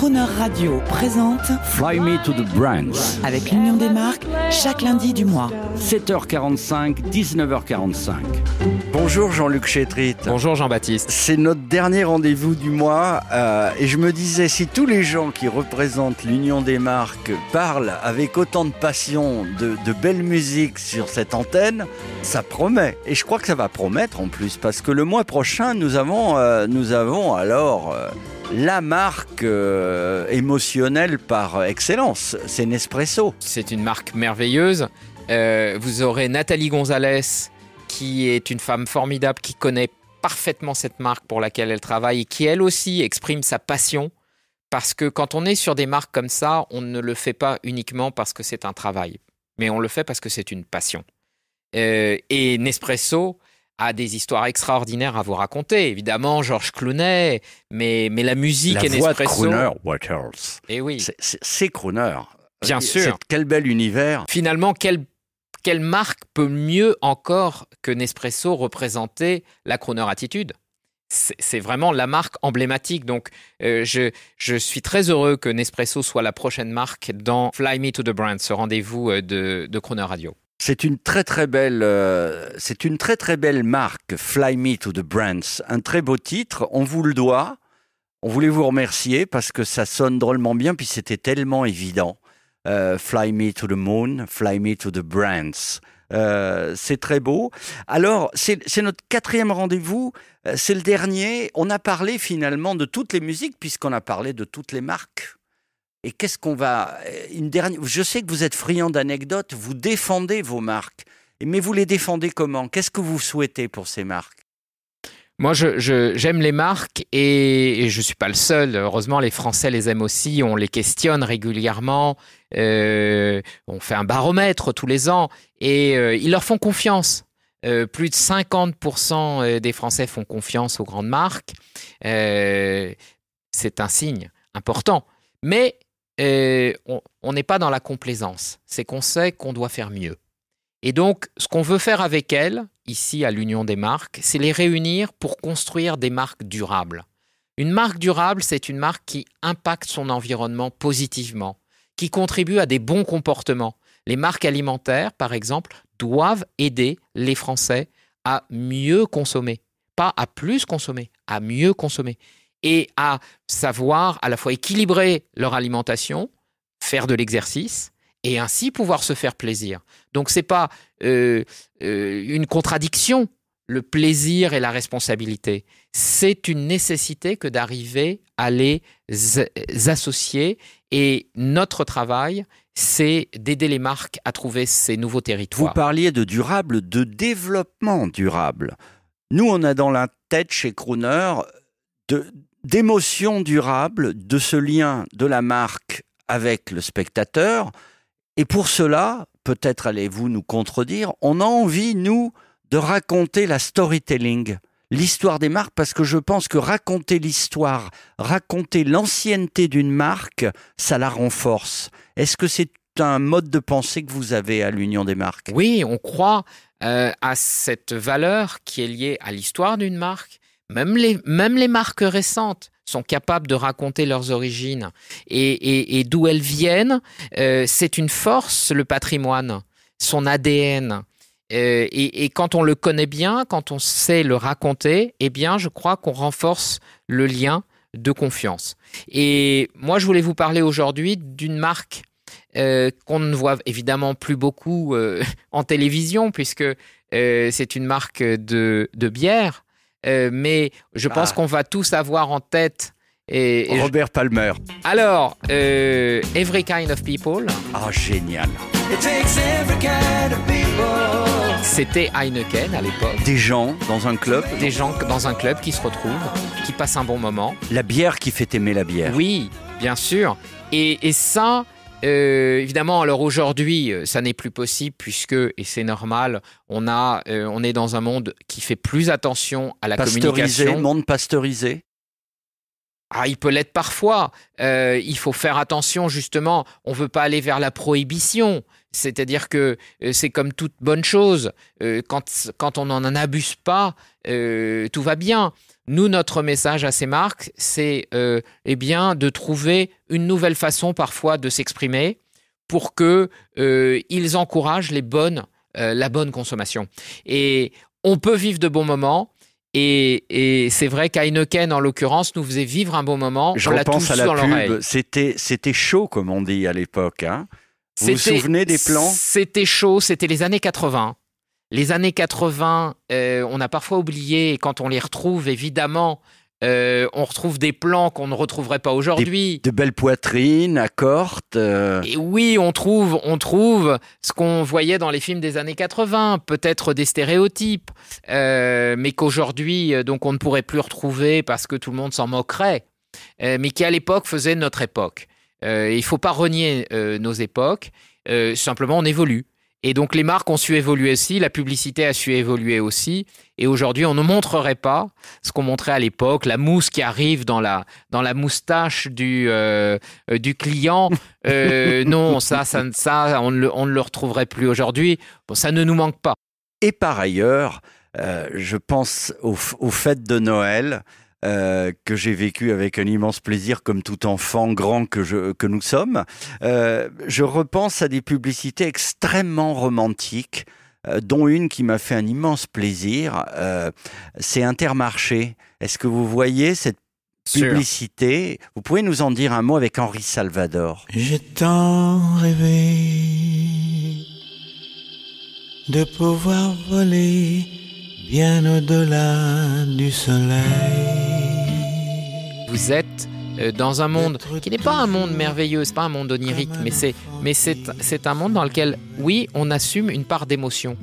Crooner Radio présente Fly Me to the Brands. avec l'Union des marques chaque lundi du mois. 7h45, 19h45. Bonjour Jean-Luc Chétrit. Bonjour Jean-Baptiste. C'est notre dernier rendez-vous du mois et je me disais, si tous les gens qui représentent l'Union des marques parlent avec autant de passion de belle musique sur cette antenne, ça promet. Et je crois que ça va promettre en plus, parce que le mois prochain, nous avons alors la marque émotionnelle par excellence, c'est Nespresso. C'est une marque merveilleuse. Vous aurez Nathalie Gonzalez, qui est une femme formidable, qui connaît parfaitement cette marque pour laquelle elle travaille et qui elle aussi exprime sa passion. Parce que quand on est sur des marques comme ça, on ne le fait pas uniquement parce que c'est un travail, mais on le fait parce que c'est une passion. Et Nespresso a des histoires extraordinaires à vous raconter. Évidemment, Georges Clooney, mais la musique La et voix Nespresso. de Crooner Waters. Et oui. C'est Crooner. Bien sûr. Quel bel univers. Finalement, quelle marque peut mieux encore que Nespresso représenter la Crooner Attitude ? C'est vraiment la marque emblématique. Donc, je suis très heureux que Nespresso soit la prochaine marque dans Fly Me to the Brands, ce rendez-vous de Crooner Radio. C'est une très très belle marque, Fly Me to the Brands. Un très beau titre, on vous le doit. On voulait vous remercier parce que ça sonne drôlement bien, puis c'était tellement évident. Fly Me to the Moon, Fly Me to the Brands. C'est très beau. Alors, c'est notre 4e rendez-vous. C'est le dernier. On a parlé finalement de toutes les musiques puisqu'on a parlé de toutes les marques. Et qu'est-ce qu'on va... Je sais que vous êtes friand d'anecdotes, vous défendez vos marques. Mais vous les défendez comment ? Qu'est-ce que vous souhaitez pour ces marques ? Moi, j'aime les marques et je ne suis pas le seul. Heureusement, les Français les aiment aussi. On les questionne régulièrement. On fait un baromètre tous les ans et ils leur font confiance. Plus de 50% des Français font confiance aux grandes marques. C'est un signe important. Mais on n'est pas dans la complaisance. C'est qu'on sait qu'on doit faire mieux. Et donc, ce qu'on veut faire avec elles, ici à l'Union des marques, c'est les réunir pour construire des marques durables. Une marque durable, c'est une marque qui impacte son environnement positivement, qui contribue à des bons comportements. Les marques alimentaires, par exemple, doivent aider les Français à mieux consommer. Pas à plus consommer, à mieux consommer. Et à savoir à la fois équilibrer leur alimentation, faire de l'exercice, et ainsi pouvoir se faire plaisir. Donc, ce n'est pas une contradiction, le plaisir et la responsabilité. C'est une nécessité que d'arriver à les associer. Et notre travail, c'est d'aider les marques à trouver ces nouveaux territoires. Vous parliez de durable, de développement durable. Nous, on a dans la tête chez Crooner d'émotion durable, de ce lien de la marque avec le spectateur. Et pour cela, peut-être allez-vous nous contredire, on a envie, nous, de raconter la storytelling, l'histoire des marques, parce que je pense que raconter l'histoire, raconter l'ancienneté d'une marque, ça la renforce. Est-ce que c'est un mode de pensée que vous avez à l'Union des marques ? Oui, on croit à cette valeur qui est liée à l'histoire d'une marque. Même les marques récentes sont capables de raconter leurs origines et d'où elles viennent. C'est une force, le patrimoine, son ADN. Et quand on le connaît bien, quand on sait le raconter, eh bien, je crois qu'on renforce le lien de confiance. Et moi, je voulais vous parler aujourd'hui d'une marque qu'on ne voit évidemment plus beaucoup en télévision, puisque c'est une marque de bière. Mais je pense qu'on va tous avoir en tête... Robert Palmer. Alors, Every Kind of People. Ah, génial. C'était Heineken à l'époque. Des gens dans un club. Des gens dans un club qui se retrouvent, qui passent un bon moment. La bière qui fait aimer la bière. Oui, bien sûr. Et ça... évidemment, alors aujourd'hui, ça n'est plus possible puisque, et c'est normal, on est dans un monde qui fait plus attention à la communication. Monde pasteurisé. Ah, il peut l'être parfois. Il faut faire attention, justement. On ne veut pas aller vers la prohibition. C'est-à-dire que c'est comme toute bonne chose. Quand on n'en abuse pas, tout va bien. Nous, notre message à ces marques, c'est de trouver une nouvelle façon parfois de s'exprimer pour qu'ils encouragent la bonne consommation. Et on peut vivre de bons moments. Et c'est vrai qu'Heineken, en l'occurrence, nous faisait vivre un bon moment. Je on l'a repense tous à la dans l'oreille. pub. C'était chaud, comme on dit à l'époque. Hein. Vous vous souvenez des plans? C'était chaud, c'était les années 80. Les années 80, on a parfois oublié, et quand on les retrouve, évidemment, on retrouve des plans qu'on ne retrouverait pas aujourd'hui. De belles poitrines, à corte. Et oui, on trouve ce qu'on voyait dans les films des années 80, peut-être des stéréotypes, mais qu'aujourd'hui, donc on ne pourrait plus retrouver parce que tout le monde s'en moquerait, mais qui à l'époque faisait notre époque. Il ne faut pas renier nos époques, simplement on évolue. Et donc les marques ont su évoluer aussi, la publicité a su évoluer aussi. Et aujourd'hui, on ne montrerait pas ce qu'on montrait à l'époque, la mousse qui arrive dans la moustache du client. Non, ça on ne le retrouverait plus aujourd'hui. Bon, ça ne nous manque pas. Et par ailleurs, je pense aux fêtes de Noël que j'ai vécu avec un immense plaisir comme tout enfant grand que nous sommes. Je repense à des publicités extrêmement romantiques, dont une qui m'a fait un immense plaisir. C'est Intermarché. Est-ce que vous voyez cette publicité? Vous pouvez nous en dire un mot avec Henri Salvador? J'ai tant rêvé de pouvoir voler bien au-delà du soleil. Vous êtes dans un monde qui n'est pas un monde merveilleux, c'est pas un monde onirique, mais c'est un monde dans lequel, oui, on assume une part d'émotion.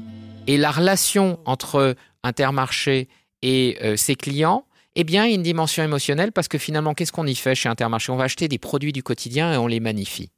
Et la relation entre Intermarché et ses clients, eh bien, il y a une dimension émotionnelle parce que finalement, qu'est-ce qu'on y fait chez Intermarché? On va acheter des produits du quotidien et on les magnifie.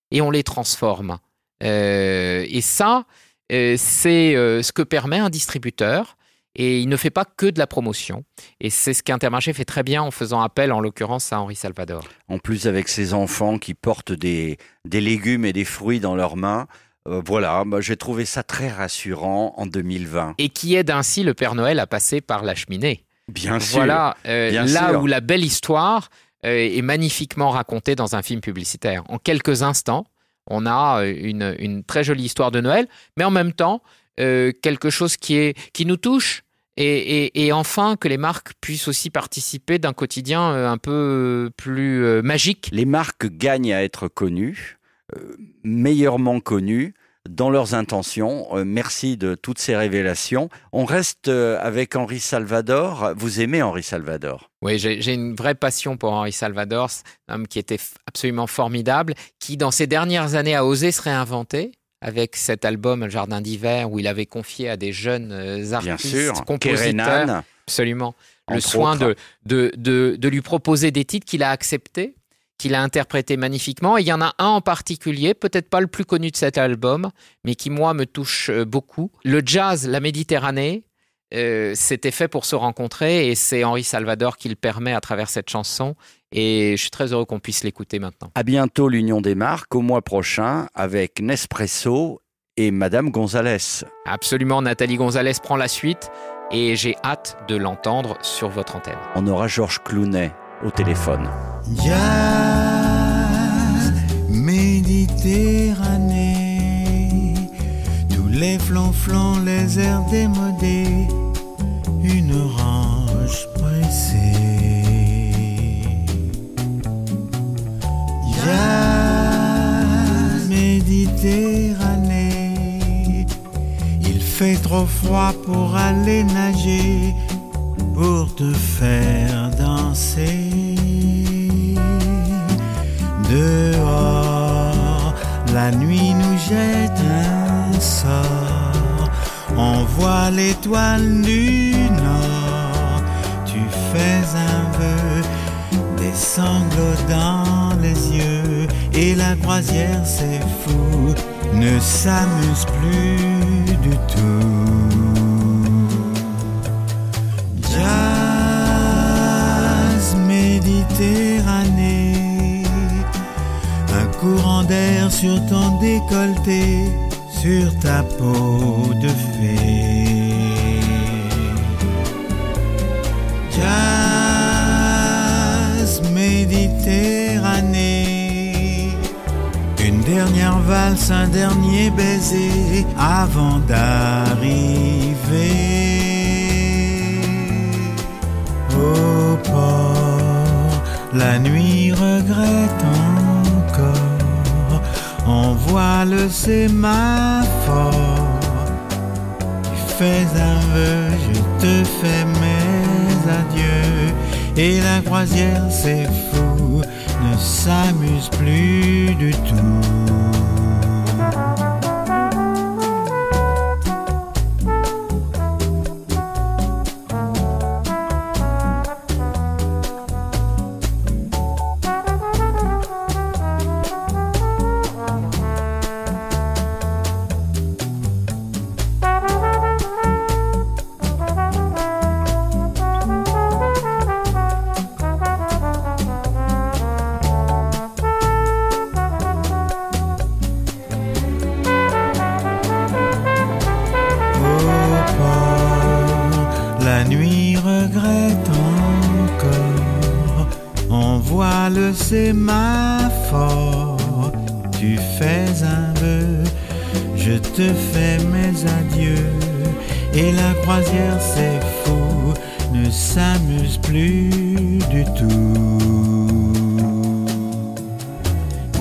Et on les transforme. Et ça, c'est ce que permet un distributeur. Et il ne fait pas que de la promotion. Et c'est ce qu'Intermarché fait très bien en faisant appel, en l'occurrence, à Henri Salvador. En plus, avec ses enfants qui portent des légumes et des fruits dans leurs mains, voilà, j'ai trouvé ça très rassurant en 2020. Et qui aide ainsi le Père Noël à passer par la cheminée. Bien sûr. Voilà, bien là sûr. où la belle histoire est magnifiquement racontée dans un film publicitaire. En quelques instants, on a une très jolie histoire de Noël, mais en même temps, quelque chose qui nous touche et enfin que les marques puissent aussi participer d'un quotidien un peu plus magique. Les marques gagnent à être connues, meilleurement connues dans leurs intentions. Merci de toutes ces révélations. On reste avec Henri Salvador. Vous aimez Henri Salvador? Oui, j'ai une vraie passion pour Henri Salvador, un homme qui était absolument formidable, qui dans ces dernières années a osé se réinventer. Avec cet album Jardin d'hiver où il avait confié à des jeunes artistes, compositeurs, Kerenan, absolument, le soin de lui proposer des titres qu'il a acceptés, qu'il a interprétés magnifiquement. Et il y en a un en particulier, peut-être pas le plus connu de cet album, mais qui, moi, me touche beaucoup. Le jazz, la Méditerranée, c'était fait pour se rencontrer et c'est Henri Salvador qui le permet à travers cette chanson. Et je suis très heureux qu'on puisse l'écouter maintenant. À bientôt l'Union des marques, au mois prochain, avec Nespresso et Madame Gonzalez. Absolument, Nathalie Gonzalez prend la suite et j'ai hâte de l'entendre sur votre antenne. On aura Georges Clooney au téléphone. Jazz, Méditerranée, tous les flonflons, les airs démodés, une orange pressée. Jazz, Méditerranée, il fait trop froid pour aller nager, pour te faire danser. Dehors, la nuit nous jette un sort, on voit l'étoile du nord, tu fais un vœu, des sanglots dans les yeux, et la croisière c'est fou, ne s'amuse plus du tout. Jazz, Méditerranée, un courant d'air sur ton décolleté, sur ta peau de fée. Jazz, Méditerranée. Une dernière valse, un dernier baiser avant d'arriver au port. La nuit regrette encore, on voit le sémaphore. Tu fais un vœu, je te fais mes adieux. Et la croisière, c'est fou, ne s'amuse plus du tout. La nuit regrette encore, on voit le sémaphore. Tu fais un vœu, je te fais mes adieux. Et la croisière, c'est fou, ne s'amuse plus du tout.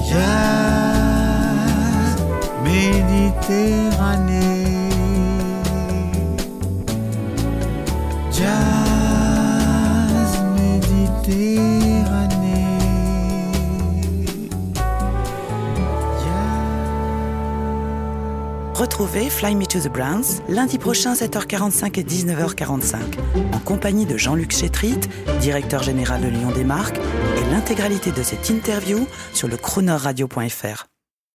Jazz, Méditerranée. Jazz, Méditerranée. Retrouvez Fly Me to the Browns lundi prochain 7h45 et 19h45 en compagnie de Jean-Luc Chétrit, directeur général de l'Union des marques, et l'intégralité de cette interview sur le chronoradio.fr.